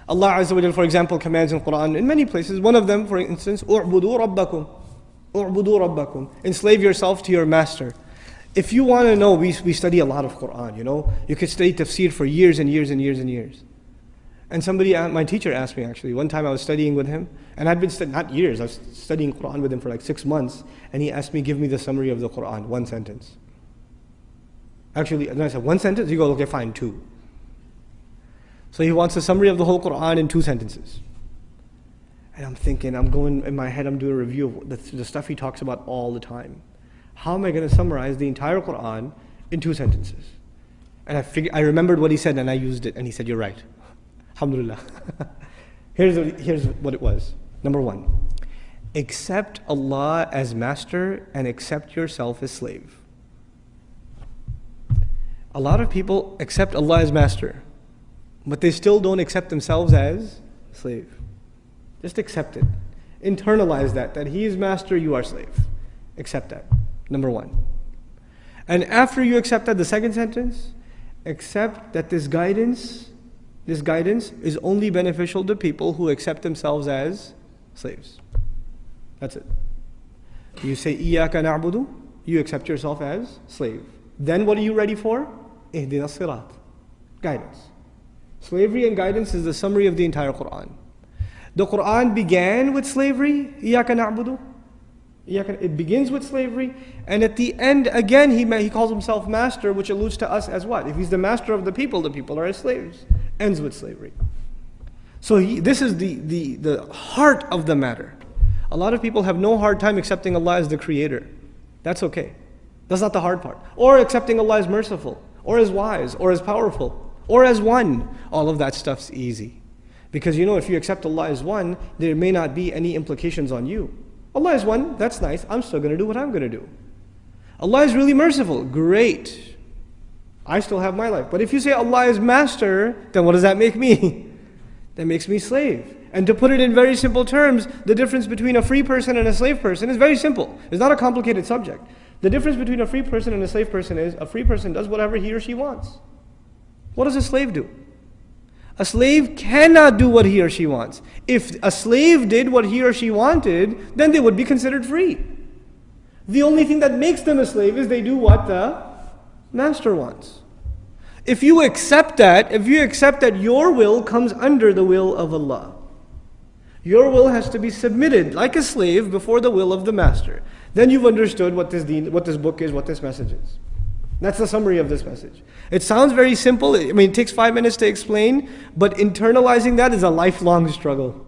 Allah Azza wa Jal, for example, commands in Quran in many places. One of them, for instance, "U'budu rabbakum." "U'budu rabbakum." Enslave yourself to your master. If you want to know, we study a lot of Quran, you know. You could study tafsir for years and years and years and years. And somebody, my teacher asked me actually, one time I was studying with him, and I'd been not years, I was studying Quran with him for like 6 months, and he asked me, give me the summary of the Quran, one sentence. Actually, and I said, one sentence? He goes, okay, fine, 2. So he wants a summary of the whole Quran in 2 sentences. And I'm thinking, I'm going, in my head, I'm doing a review of the stuff he talks about all the time. How am I going to summarize the entire Quran in 2 sentences? And I remembered what he said, and I used it, and he said, you're right. Alhamdulillah. Here's what it was. Number 1, accept Allah as master and accept yourself as slave. A lot of people accept Allah as master, but they still don't accept themselves as slave. Just accept it. Internalize that He is master, you are slave. Accept that. Number 1. And after you accept that, the second sentence, accept that this guidance is only beneficial to people who accept themselves as slaves. That's it. You say, Iyaka na'budu, you accept yourself as slave. Then what are you ready for? Ihdina sirat. Guidance. Slavery and guidance is the summary of the entire Quran. The Quran began with slavery, Iyaka na'budu. It begins with slavery, and at the end, again, he calls himself master, which alludes to us as what? If he's the master of the people are his slaves. Ends with slavery. So this is the heart of the matter. A lot of people have no hard time accepting Allah as the creator. That's okay. That's not the hard part. Or accepting Allah as merciful, or as wise, or as powerful, or as one. All of that stuff's easy. Because you know, if you accept Allah as one, there may not be any implications on you. Allah is one, that's nice, I'm still going to do what I'm going to do. Allah is really merciful, great. I still have my life. But if you say Allah is master, then what does that make me? That makes me slave. And to put it in very simple terms, the difference between a free person and a slave person is very simple. It's not a complicated subject. The difference between a free person and a slave person is a free person does whatever he or she wants. What does a slave do? A slave cannot do what he or she wants. If a slave did what he or she wanted, then they would be considered free. The only thing that makes them a slave is they do what the master wants. If you accept that your will comes under the will of Allah, your will has to be submitted like a slave before the will of the master. Then you've understood what this book is, what this message is. That's the summary of this message. It sounds very simple. I mean, it takes 5 minutes to explain, but internalizing that is a lifelong struggle.